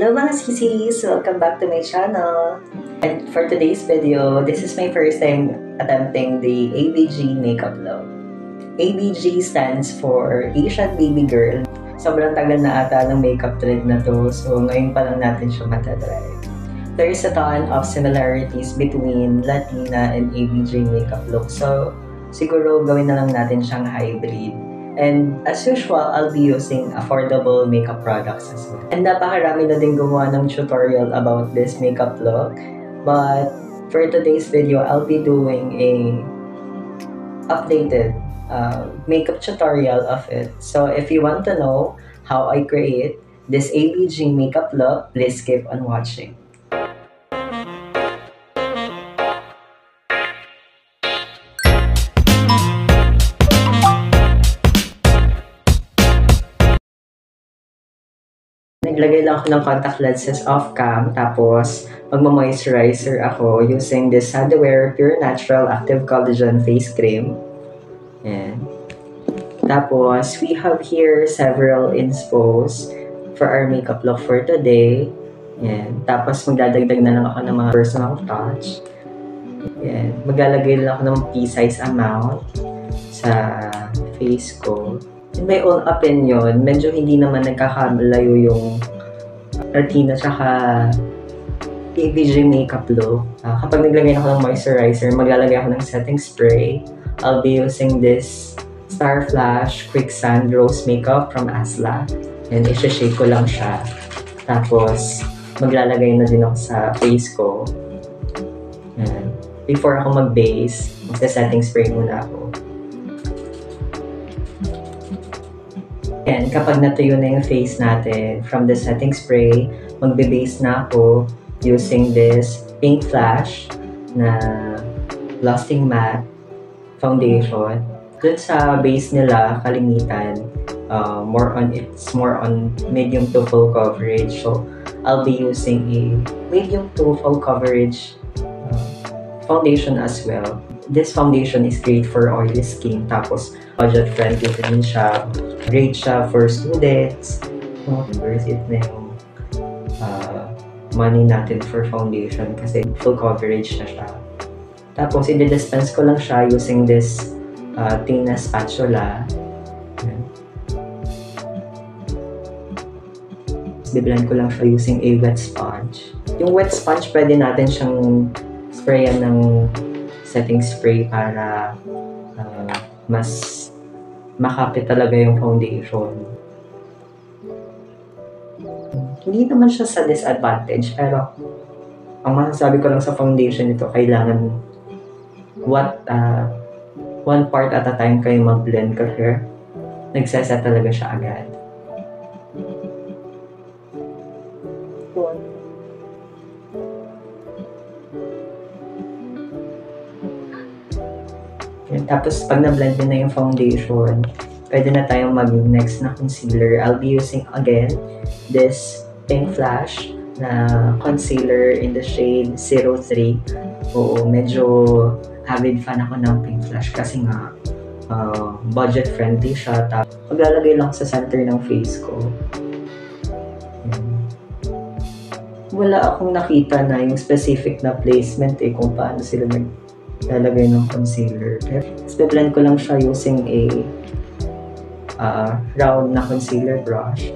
Hello mga sisis! Welcome back to my channel! And for today's video, this is my first time attempting the ABG makeup look. ABG stands for Asian Baby Girl. Sobrang tagal na ata ng makeup trend na to, so ngayon pa lang natin siya matatry. There is a ton of similarities between Latina and ABG makeup look, so siguro gawin na lang natin siyang hybrid. And as usual, I'll be using affordable makeup products as well. And napakarami na din gumawa ng tutorial about this makeup look. But for today's video, I'll be doing a updated makeup tutorial of it. So if you want to know how I create this ABG makeup look, please keep on watching. Naglagay lang ako ng contact lenses off-cam, tapos magma-moisturizer ako using this Sadaware Pure Natural Active Collagen Face Cream. Ayan. Tapos, we have here several inspos for our makeup look for today. Ayan. Tapos, magdadagdag na lang ako ng mga personal touch. Ayan. Maglalagay lang ako ng pea-size amount sa face ko. In my own opinion, medyo hindi naman nagkakalayo yung Latina tsaka ABG makeup look. Kapag naglagay ako ng moisturizer, maglalagay ako ng setting spray. I'll be using this Star Flash Quick Sand Rose Makeup from Asla. And i-shake ko lang siya. Tapos, maglalagay na din ako sa face ko. And before ako mag-base, magsa-setting spray muna ako. And kapag natuyo na yung face natin from the setting spray, magbe-base na ako using this Pink Flash na Lasting Matte Foundation. Dun sa base nila, kalimitan, it's more on medium to full coverage. So, I'll be using a medium to full coverage foundation as well. This foundation is great for oily skin, tapos budget friendly din siya. Great siya for students. Worth it na yung money natin for foundation kasi full coverage na siya. Tapos, i-dispense ko lang siya using this Tina spatula. Biblend ko lang siya using a wet sponge. Yung wet sponge, pwede natin siyang sprayan ng setting spray para mas makapit talaga yung foundation. Hindi naman siya sa disadvantage, pero ang masasabi ko lang sa foundation nito, kailangan one part at a time kayo mag-blend kasi nagseset talaga siya agad. Tapos, pag na-blend na yung foundation, pwede na tayong mag-next na concealer. I'll be using, again, this Pink Flash na concealer in the shade 03. Oo, medyo avid fan ako ng Pink Flash kasi nga, budget-friendly siya. Tapos, maglalagay lang sa center ng face ko. Wala akong nakita na yung specific na placement kung paano sila lalagay ng concealer. Tapos, blend ko lang siya using a round na concealer brush.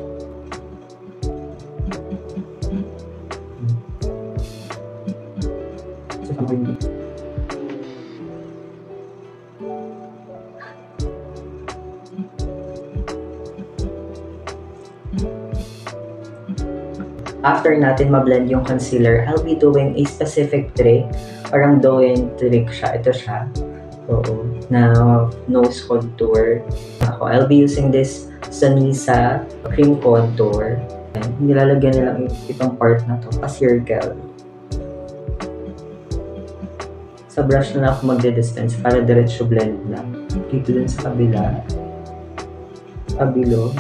After natin ma-blend yung concealer, I'll be doing a specific trick. Parang doing trick siya. Ito siya. Oo. Na nose contour. I'll be using this Sanisa cream contour. Nilalagyan nila itong part na to. Pa-circle. Sa brush na ako magde-dispense para diretso blend na. Dito din sa kabila. Kabilo.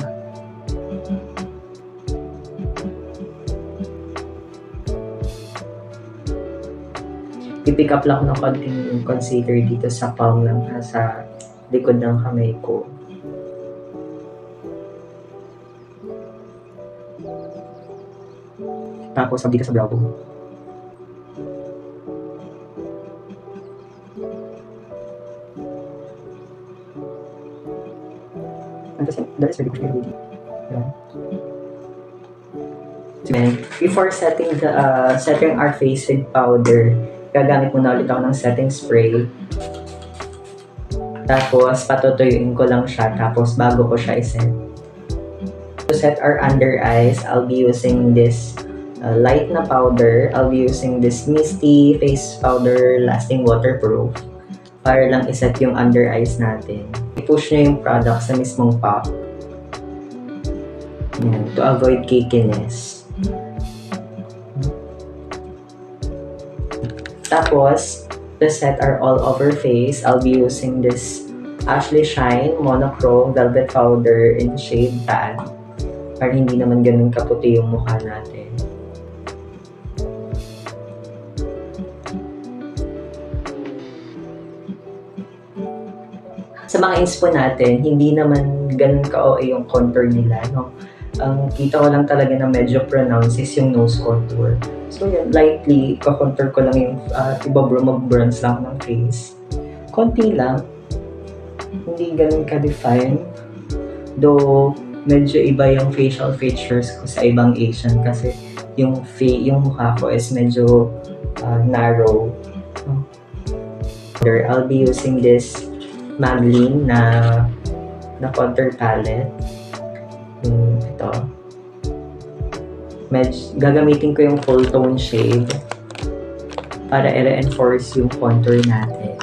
I-pick up lang ng konting concealer dito sa palm lang, sa likod ng kamay ko. Tapos, dito sa brow bone. That is very good. And before setting our face with powder, gagamit muna ulit ako ng setting spray. Tapos, patutuyuin ko lang siya. Tapos, bago ko siya iset. To set our under eyes, I'll be using this light na powder. I'll be using this Misty Face Powder Lasting Waterproof para lang iset yung under eyes natin. I-push nyo yung product sa mismong pop. Yan, to avoid cakiness. Tapos, to set our all-over face, I'll be using this Ashley Shine Monochrome Velvet Powder in shade Tan. Para hindi naman ganun kaputi yung mukha natin. Sa mga inspo natin, hindi naman ganun ka-OA yung contour nila, no? Ang kita ko lang talaga na medyo pronounced is yung nose contour. So yan, lightly, kakontour ko lang yung mag-bronze lang ng face. Konti lang. Hindi ganun ka-define. Though, medyo iba yung facial features ko sa ibang Asian kasi yung mukha ko is medyo narrow. I'll be using this Maybelline na contour palette. Ito. Gagamitin ko yung full tone shade para i-reinforce yung contour natin.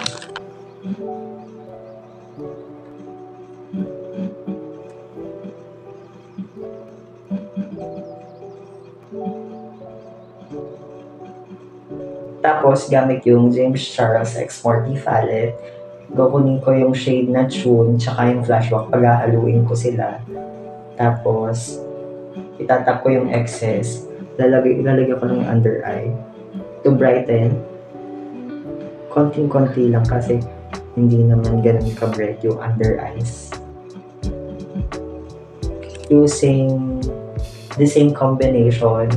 Tapos, gamit yung James Charles X Morphe palette. Kukunin ko yung shade na Tune, tsaka yung Flashback. Paghahaluin ko sila. Tapos, itatap ko yung excess. Lalagay ko lang yung under eye. To brighten. Konting-konti lang kasi hindi naman ganun ka-bright yung under eyes. Using the same combination,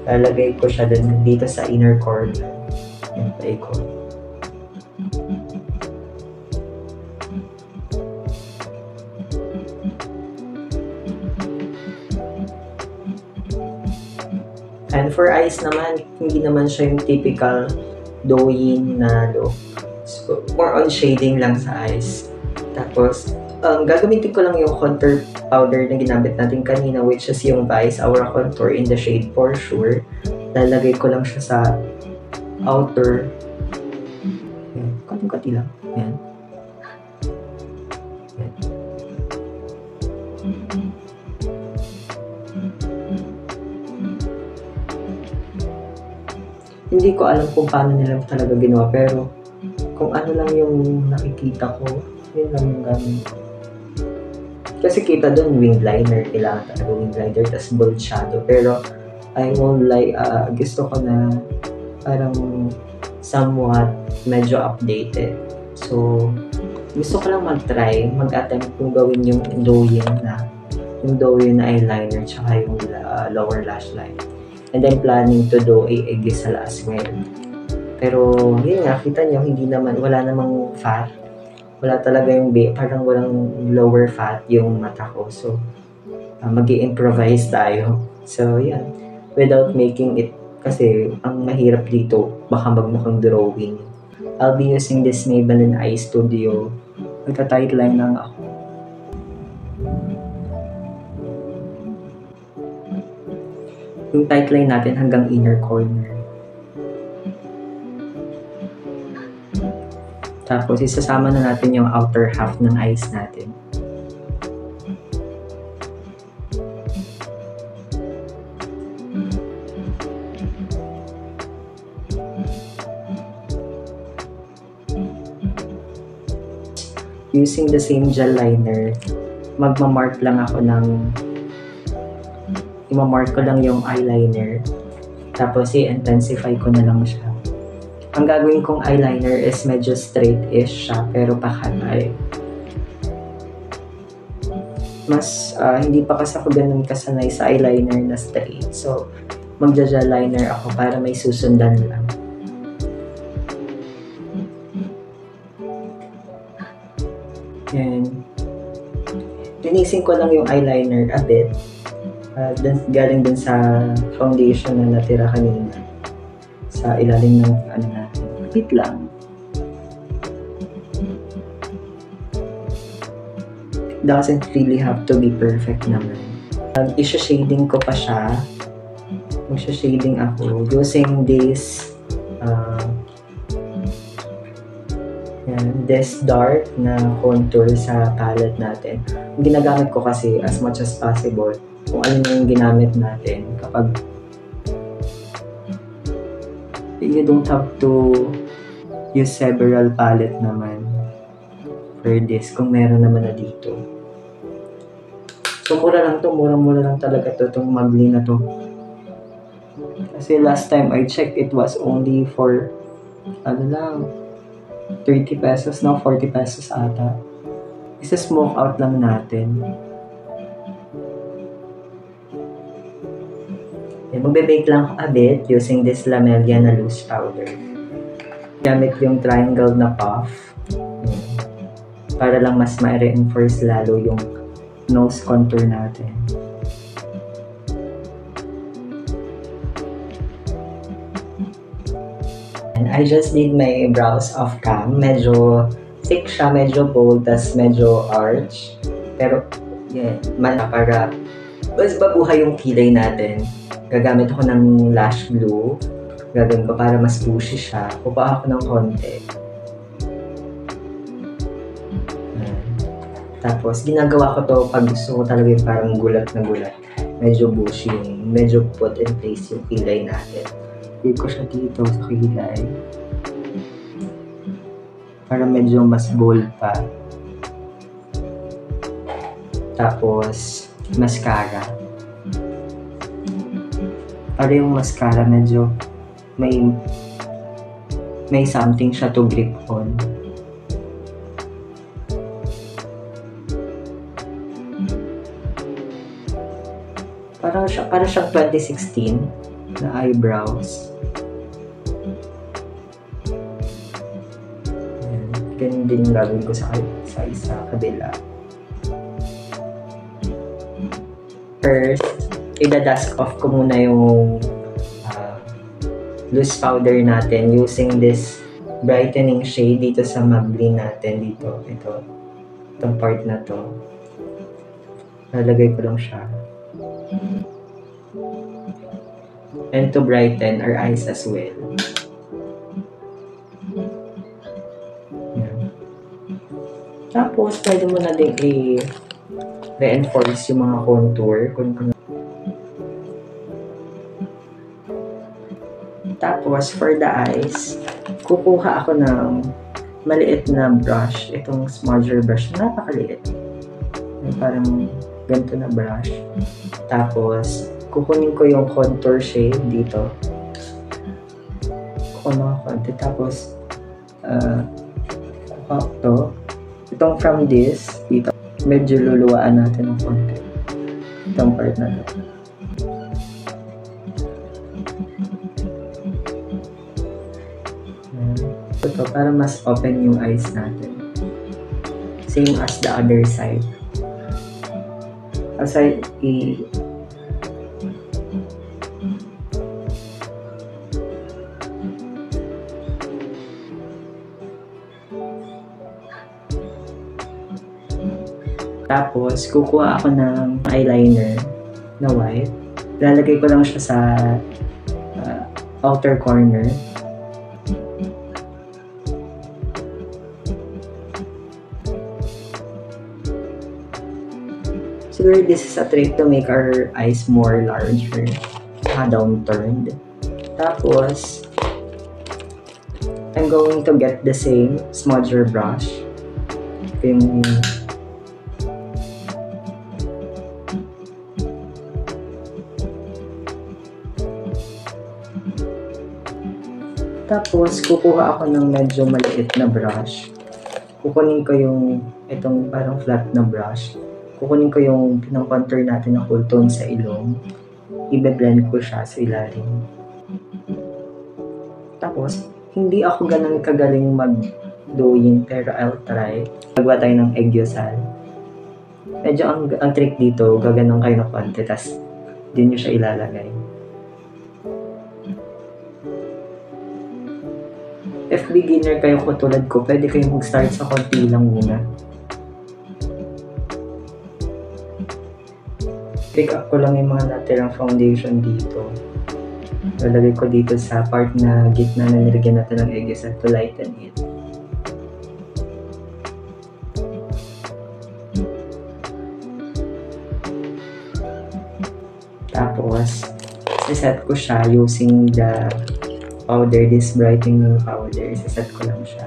lalagay ko siya dito sa inner corner. Yan, paikot. And for eyes naman, hindi naman siya yung typical Douyin na look. So, more on shading lang sa eyes. Tapos, gagamitin ko lang yung contour powder na ginamit natin kanina, which is yung Vice Aura Contour in the shade For Sure. Lalagay ko lang siya sa outer. Yan, konti-konti lang. Yan. Yan. Hindi ko alam kung paano nila talaga ginawa, pero kung ano lang yung nakikita ko, yun lang yung gamit ko. Kasi kita doon, winged liner, kailangan talaga winged liner, tas bold shadow. Pero, I won't lie, gusto ko na parang somewhat medyo updated. So, gusto ko lang mag-attempt kung gawin yung Douyin na eyeliner, tsaka yung lower lash line. And then planning to do a gisal as well. Pero yun nga, kita nyo, wala namang fat. Wala talaga yung parang walang lower fat yung mata ko. So, mag-i-improvise tayo. So, yan. Without making it, kasi ang mahirap dito, baka magmukhang drawing. I'll be using this Maybelline Eye Studio. Magka-tight line lang ako. Yung tight line natin hanggang inner corner. Tapos, isasama na natin yung outer half ng eyes natin. Using the same gel liner, magmamark lang ako i-mark ko lang yung eyeliner. Tapos, i-intensify ko na lang siya. Ang gagawin kong eyeliner is medyo straight-ish siya, pero pakanay. Hindi pa kasi ako ganun kasanay sa eyeliner na straight. So, magja-gel liner ako para may susundan lang. And linisin ko lang yung eyeliner a bit. Galing dun sa foundation na natira kanina. Sa ilalim ng ano natin. Bit lang. Doesn't really have to be perfect naman. Isha-shading ko pa siya. Mag-shading ako using this this dark na contour sa palette natin. Ang ginagamit ko kasi as much as possible kung ano yung ginamit natin kapag you don't have to use several palette naman for this kung meron naman na dito. So mura lang to, murang-mura lang talaga to, itong Maybelline na to. Kasi last time I checked, it was only for ano lang, 30 pesos, now 40 pesos ata. Isa-smoke out lang natin. Magbe-bake lang a bit using this Lamelia na loose powder. Gamit yung triangle na puff. Para lang mas ma-reinforce lalo yung nose contour natin. And I just did my brows off cam. Medyo thick siya, medyo bold, tas medyo arch. Pero, yeah, para mas babuhay yung kilay natin. Gagamit ako ng lash glue. Gagawin ko para mas bushy siya. Kupa ako ng konti. Tapos, ginagawa ko to pag gusto ko talaga yung parang gulat na gulat. Medyo bushy yung, medyo put in place yung kilay natin. Hit ko siya dito sa kilay. Para medyo mas bold pa. Tapos, mascara. Para yung mascara medyo may something siya to grip on. Para siyang 2016 na eyebrows. Ganun din yung gagawin ko sa isa kabila. First, i-dust off ko muna yung loose powder natin using this brightening shade dito sa Maybelline natin dito. Itong part na to. Nalagay ko lang siya. And to brighten our eyes as well. Yan. Tapos, pwede mo na din i-reinforce yung mga contour. Tapos, for the eyes, kukuha ako ng maliit na brush. Itong smudger brush. Napakaliit. Parang ganito na brush. Tapos, kukunin ko yung contour shade dito. Kukunin ko konti. Tapos, kukuha ko to. Itong from this, dito. Medyo luluwaan natin ng konti. Itong part na to. Ito, para mas open yung eyes natin. Same as the other side. Aside, tapos, kukuha ako ng eyeliner na white. Lalagay ko lang siya sa outer corner. Siguro this is a trick to make our eyes more larger, downturned. Tapos, I'm going to get the same smudger brush. Tapos, kukuha ako ng medyo maliit na brush. Kukunin ko yung itong parang flat na brush. Kukunin ko yung pinang-contour natin na cool tone sa ilong. i-blend ko siya sa ilalim. Tapos, hindi ako ganun kagaling mag-doing, pero I'll try. Magawa tayo ng egg yusal. Medyo ang trick dito, gaganon kayo ng konti, tas din nyo siya ilalagay. If beginner kayo tulad ko, pwede kayong mag-start sa konti lang muna. Pick up ko lang yung mga natirang foundation dito. Lalagay ko dito sa part na gitna na nilagyan natin ng egg yusal to lighten it. Tapos, iset ko siya using the powder, this brightening powder. Iset ko lang siya.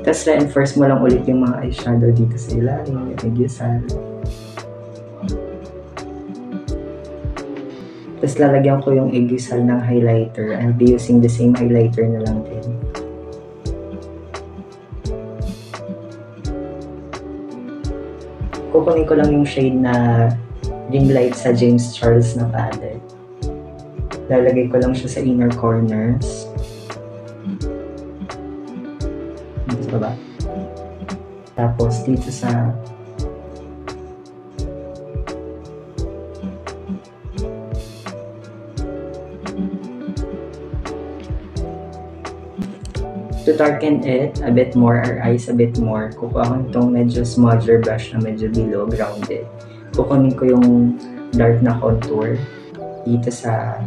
Tapos reinforce mo lang ulit yung mga eyeshadow dito sa ilalim, yung egg yusal. Tapos lalagyan ko yung egg yusal ng highlighter. I'll be using the same highlighter na lang din. Kukunin ko lang yung shade na ring light sa James Charles na palette. Lalagay ko lang siya sa inner corners. Dito sa baba. Tapos dito sa to darken it a bit more, our eyes a bit more, kukuha ko itong medyo smudger brush na medyo below grounded. Kukunin ko yung dark na contour dito sa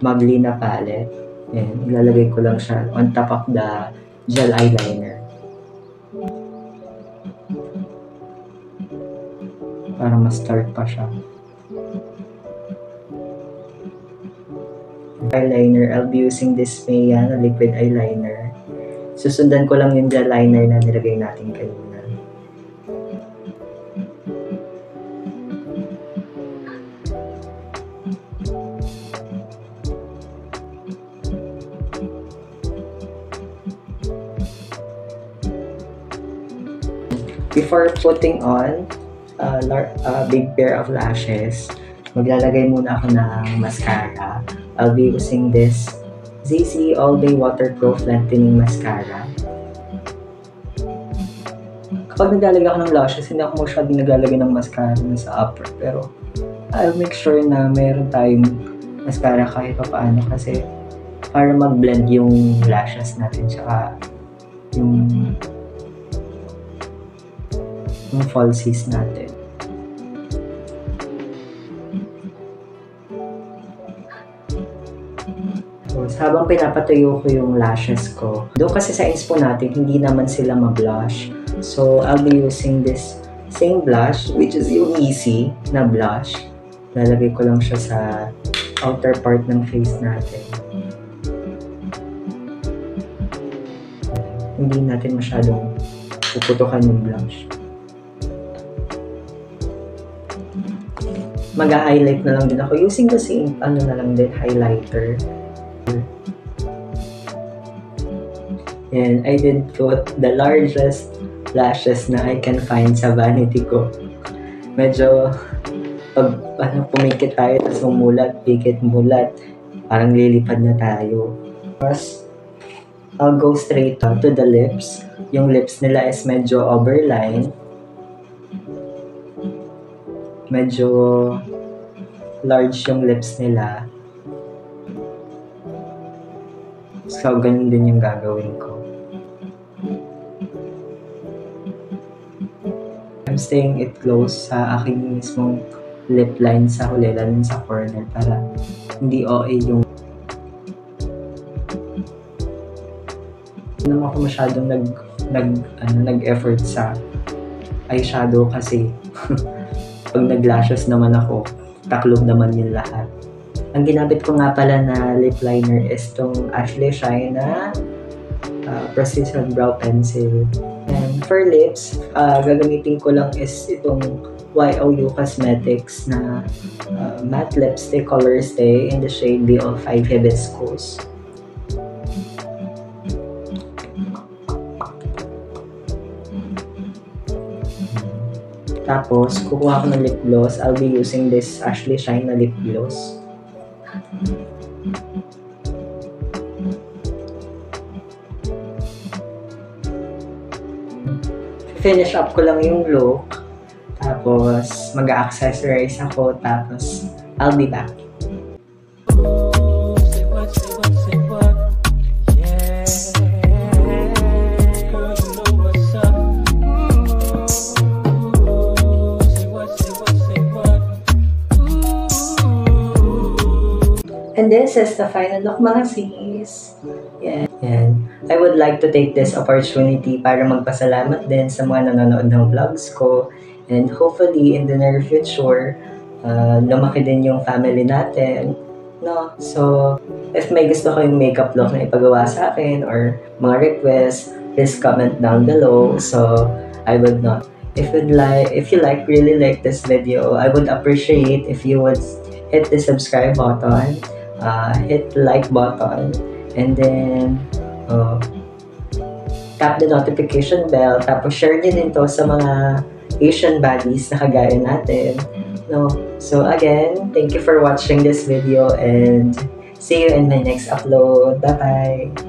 Maglina palette. And ilalagay ko lang siya on top of the gel eyeliner. Para ma-start pa siya. Eyeliner, I'll be using this Maya na liquid eyeliner. Susundan ko lang yung gel liner na nilagay natin kanina. Before putting on a big pair of lashes, maglalagay muna ako ng mascara. I'll be using this ZZ All Day Waterproof Lengthening Mascara. Kapag naglalagay ako ng lashes, hindi ako masyadong naglalagay ng mascara sa upper. Pero I'll make sure na meron tayong mascara kahit pa paano kasi para mag-blend yung lashes natin tsaka yung falsies natin. Habang pinapatuyo ko yung lashes ko, doon kasi sa inspo natin, hindi naman sila ma-blush. So, I'll be using this same blush, which is yung Easy na blush. Lalagay ko lang siya sa outer part ng face natin. Hindi natin masyadong puputukan yung blush. Mag-highlight na lang din ako using the same, na lang din, highlighter. And I did put the largest lashes na I can find sa vanity ko. Medyo pag pumikit tayo, tapos umulat, pikit, mulat, parang lilipad na tayo. Tapos, I'll go straight to the lips. Yung lips nila is medyo overline. Medyo large yung lips nila. So, ganun din yung gagawin ko. I'm staying it close sa aking mismong lip line sa huli, lalo sa corner, para hindi OA yung hindi naman ako masyadong nag-effort sa eyeshadow kasi pag nag-lashes naman ako, taklob naman yung lahat. Ang ginamit ko nga pala na lip liner is tong Ashley Shine na Precision Brow Pencil. And for lips, gagamitin ko lang is itong YOU Cosmetics na matte lipstick color stay in the shade BO5 Hibiscus. Tapos, kukuha ko ng lip gloss. I'll be using this Ashley Shine na lip gloss. Finish up ko lang yung look. Tapos, mag-accessorize ako. Tapos, I'll be back. And this is the final look, mga sis. Yeah. And I would like to take this opportunity para magpasalamat din sa mga nanonood ng vlogs ko. And hopefully, in the near future, lumaki din yung family natin. No? So, if may gusto kayong makeup look na ipagawa sa akin or mga requests, please comment down below. So, I would not. If you really like this video, I would appreciate if you would hit the subscribe button, hit the like button, and then tap the notification bell, tapos share din ito sa mga Asian buddies na kagaya natin. No? So again, thank you for watching this video and see you in my next upload. Bye-bye!